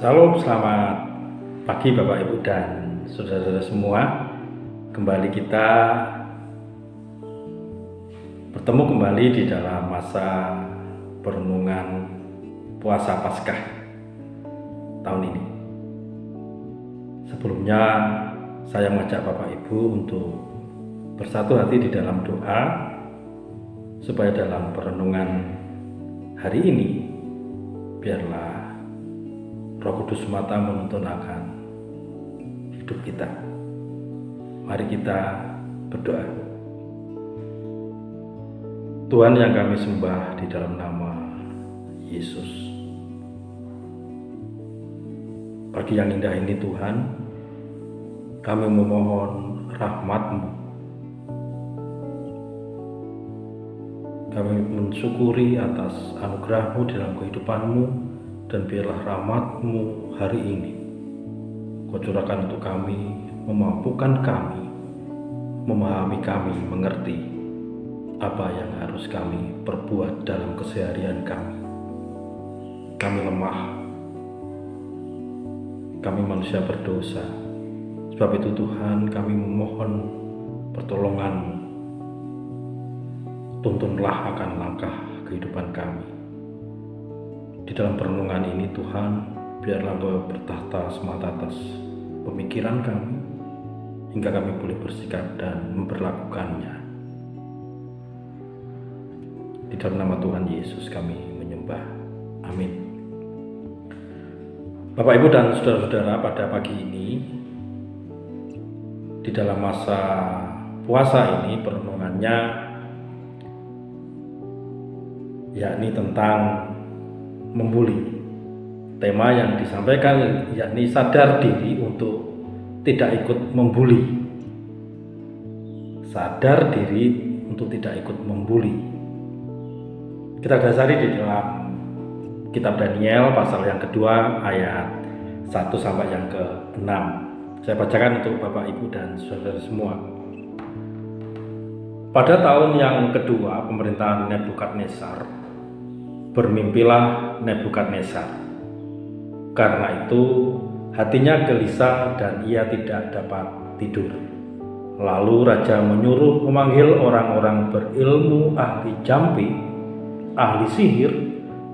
Salam, selamat pagi Bapak Ibu dan saudara-saudara semua. Kembali kita bertemu kembali di dalam masa perenungan puasa Paskah tahun ini. Sebelumnya saya mengajak Bapak Ibu untuk bersatu hati di dalam doa supaya dalam perenungan hari ini biarlah Roh Kudus semata menuntun akan hidup kita. Mari kita berdoa. Tuhan yang kami sembah di dalam nama Yesus. Pagi yang indah ini Tuhan, kami memohon rahmat-Mu. Kami mensyukuri atas anugerah-Mu dalam kehidupan-Mu, dan biarlah rahmat-Mu hari ini Kau curahkan untuk kami, memampukan kami, memahami kami, mengerti apa yang harus kami perbuat dalam keseharian kami. Kami lemah, kami manusia berdosa. Sebab itu Tuhan, kami memohon pertolongan-Mu. Tuntunlah akan langkah kehidupan kami. Di dalam perenungan ini Tuhan, biarlah Engkau bertahta semata atas pemikiran kami, hingga kami boleh bersikap dan memperlakukannya. Di dalam nama Tuhan Yesus kami menyembah. Amin. Bapak Ibu dan saudara-saudara, pada pagi ini di dalam masa puasa ini perenungannya yakni tentang membuli. Tema yang disampaikan yakni sadar diri untuk tidak ikut membuli. Sadar diri untuk tidak ikut membuli. Kita dasari di dalam kitab Daniel pasal yang kedua ayat 1 sampai yang ke-6. Saya bacakan untuk Bapak Ibu dan saudara semua. Pada tahun yang kedua pemerintahan Nebukadnezar, bermimpilah Nebukadnezar. Karena itu hatinya gelisah dan ia tidak dapat tidur. Lalu raja menyuruh memanggil orang-orang berilmu, ahli jampi, ahli sihir,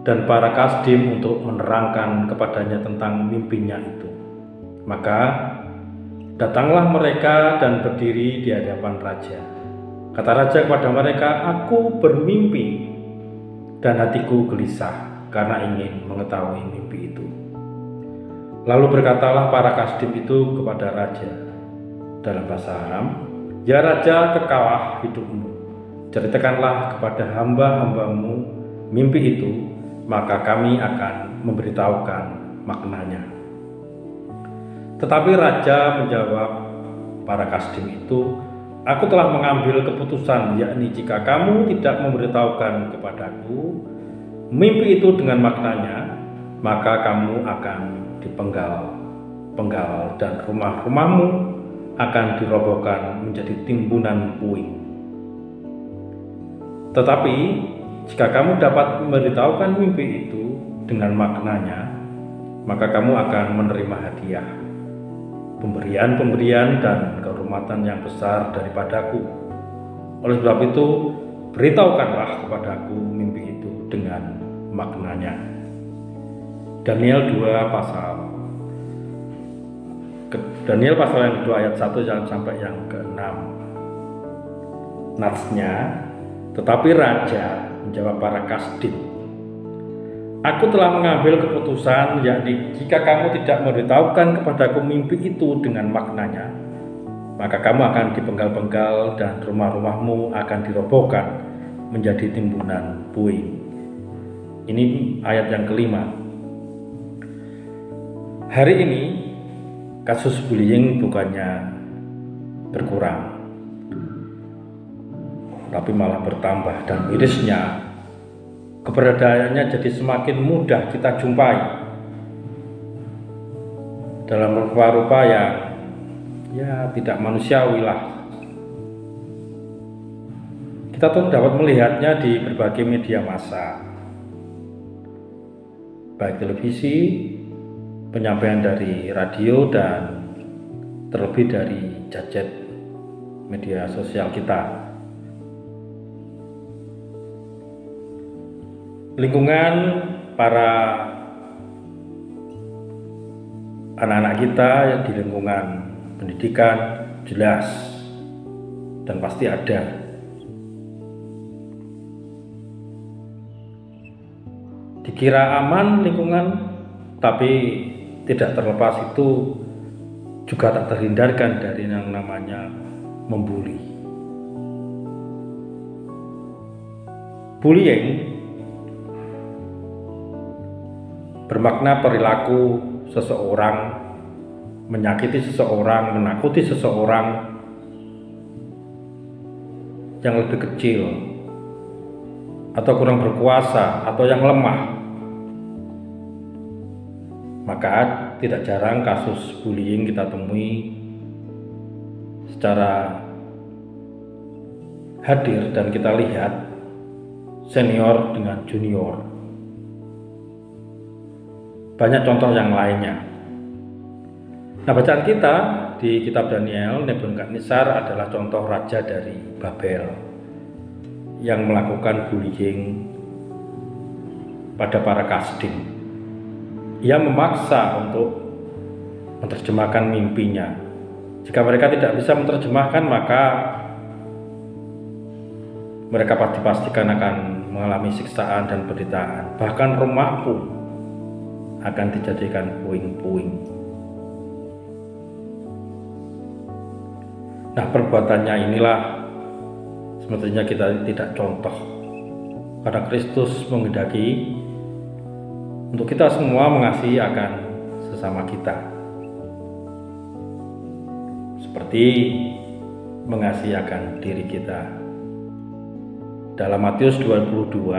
dan para kasdim untuk menerangkan kepadanya tentang mimpinya itu. Maka datanglah mereka dan berdiri di hadapan raja. Kata raja kepada mereka, "Aku bermimpi dan hatiku gelisah karena ingin mengetahui mimpi itu." Lalu berkatalah para kasdim itu kepada raja dalam bahasa Aram, "Ya raja, kekalah hidupmu. Ceritakanlah kepada hamba-hambamu mimpi itu, maka kami akan memberitahukan maknanya." Tetapi raja menjawab para kasdim itu, "Aku telah mengambil keputusan, yakni jika kamu tidak memberitahukan kepadaku mimpi itu dengan maknanya, maka kamu akan dipenggal dan rumah-rumahmu akan dirobohkan menjadi timbunan puing. Tetapi jika kamu dapat memberitahukan mimpi itu dengan maknanya, maka kamu akan menerima hadiah, pemberian-pemberian dan kehormatan yang besar daripadaku. Oleh sebab itu, beritahukanlah kepadaku mimpi itu dengan maknanya." Daniel pasal yang kedua ayat 1 sampai yang ke-6. Natsnya, tetapi raja menjawab para kasdim, "Aku telah mengambil keputusan, yakni jika kamu tidak memberitahukan kepadaku mimpi itu dengan maknanya, maka kamu akan dipenggal-penggal dan rumah-rumahmu akan dirobohkan menjadi timbunan puing." Ini ayat yang kelima. Hari ini kasus bullying bukannya berkurang, tapi malah bertambah, dan mirisnya keberadaannya jadi semakin mudah kita jumpai dalam rupa-rupa yang tidak manusiawi lah. Kita tuh dapat melihatnya di berbagai media massa, baik televisi, penyampaian dari radio dan terlebih dari gadget media sosial kita. Lingkungan para anak-anak kita yang di lingkungan pendidikan jelas dan pasti ada. Dikira aman lingkungan, tapi tidak terlepas itu juga tak terhindarkan dari yang namanya membuli. Bullying bermakna perilaku seseorang menyakiti seseorang, menakuti seseorang yang lebih kecil atau kurang berkuasa atau yang lemah. Maka tidak jarang kasus bullying kita temui secara hadir dan kita lihat senior dengan junior. Banyak contoh yang lainnya. Nah, bacaan kita di kitab Daniel, Nebukadnezar adalah contoh raja dari Babel yang melakukan bullying pada para kasdim. Ia memaksa untuk menerjemahkan mimpinya. Jika mereka tidak bisa menerjemahkan, maka mereka dipastikan akan mengalami siksaan dan penderitaan. Bahkan rumah pun akan dijadikan puing-puing. Nah, perbuatannya inilah semestinya kita tidak contoh, karena Kristus menghendaki untuk kita semua mengasihi akan sesama kita, seperti mengasihi akan diri kita. Dalam Matius 22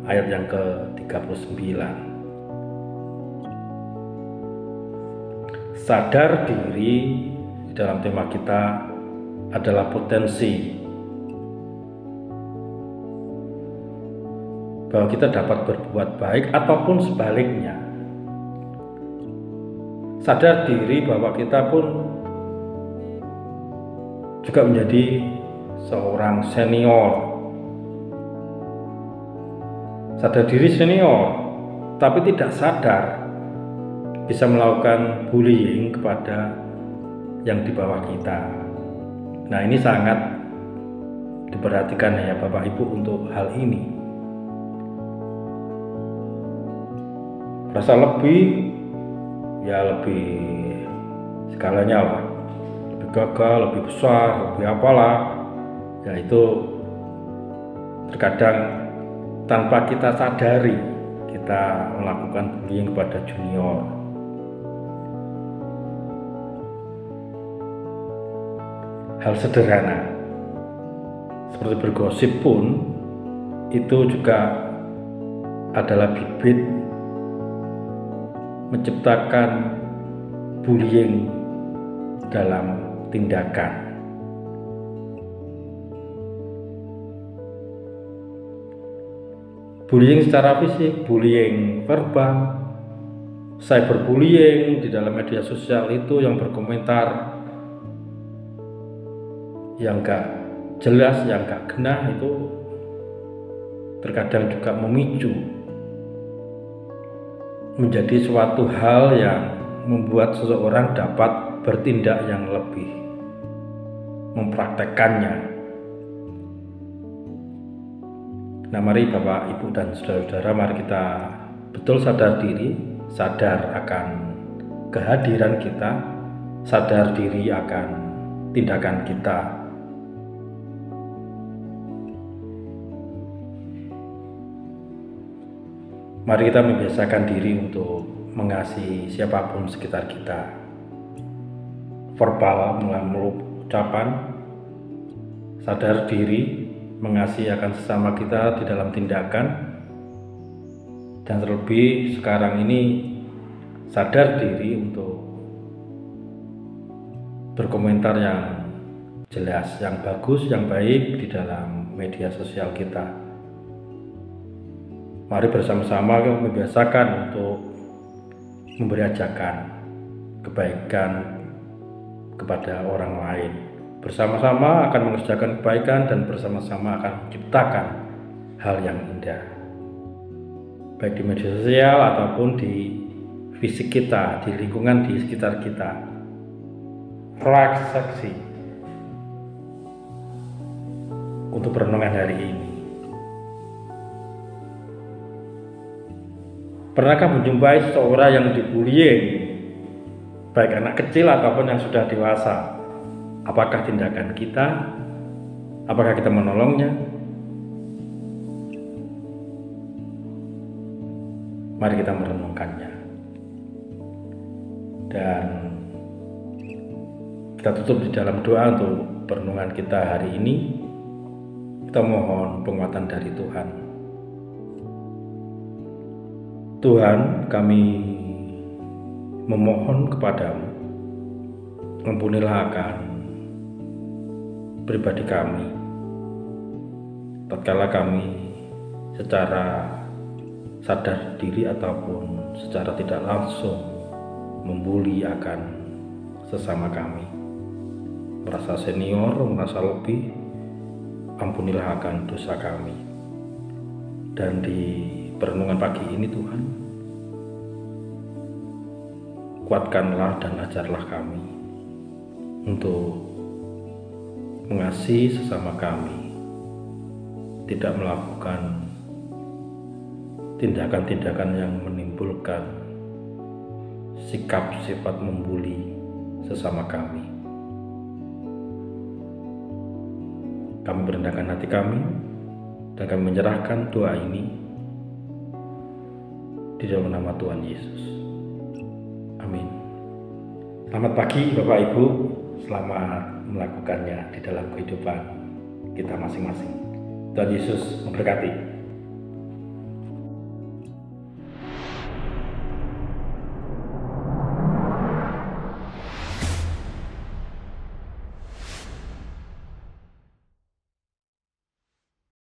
ayat yang ke-39. Sadar diri dalam tema kita adalah potensi bahwa kita dapat berbuat baik ataupun sebaliknya. Sadar diri bahwa kita pun juga menjadi seorang senior. Sadar diri senior, tapi tidak sadar bisa melakukan bullying kepada yang di bawah kita. Nah, ini sangat diperhatikan ya Bapak Ibu untuk hal ini. Rasa lebih, ya lebih skalanya lah, lebih gagah, lebih besar, lebih apalah, ya itu terkadang tanpa kita sadari kita melakukan bullying kepada junior. Hal sederhana seperti bergosip pun itu juga adalah bibit menciptakan bullying dalam tindakan. Bullying secara fisik, bullying verbal, cyberbullying di dalam media sosial itu yang berkomentar yang gak jelas, yang gak genah itu terkadang juga memicu menjadi suatu hal yang membuat seseorang dapat bertindak yang lebih mempraktekkannya. Nah, mari Bapak, Ibu, dan saudara-saudara, mari kita betul sadar diri, sadar akan kehadiran kita, sadar diri akan tindakan kita. Mari kita membiasakan diri untuk mengasihi siapapun sekitar kita. Verbal melalui ucapan, sadar diri mengasihi akan sesama kita di dalam tindakan, dan terlebih sekarang ini sadar diri untuk berkomentar yang jelas, yang bagus, yang baik di dalam media sosial kita. Mari bersama-sama membiasakan untuk memberi ajakan kebaikan kepada orang lain. Bersama-sama akan mengerjakan kebaikan dan bersama-sama akan menciptakan hal yang indah, baik di media sosial ataupun di fisik kita, di lingkungan di sekitar kita. Refleksi untuk renungan hari ini. Pernahkah menjumpai seseorang yang dibullying, baik anak kecil ataupun yang sudah dewasa? Apakah tindakan kita? Apakah kita menolongnya? Mari kita merenungkannya. Dan kita tutup di dalam doa untuk perenungan kita hari ini. Kita mohon penguatan dari Tuhan. Tuhan, kami memohon kepadamu, ampunilah akan pribadi kami tatkala kami secara sadar diri ataupun secara tidak langsung membuli akan sesama kami, merasa senior, merasa lebih. Ampunilah akan dosa kami. Dan di perenungan pagi ini Tuhan, kuatkanlah dan ajarlah kami untuk mengasihi sesama kami, tidak melakukan tindakan-tindakan yang menimbulkan sikap sifat membuli sesama kami. Kami merendahkan hati kami dan kami menyerahkan doa ini di dalam nama Tuhan Yesus. Amin. Selamat pagi Bapak Ibu, selamat melakukannya di dalam kehidupan kita masing-masing. Tuhan Yesus memberkati.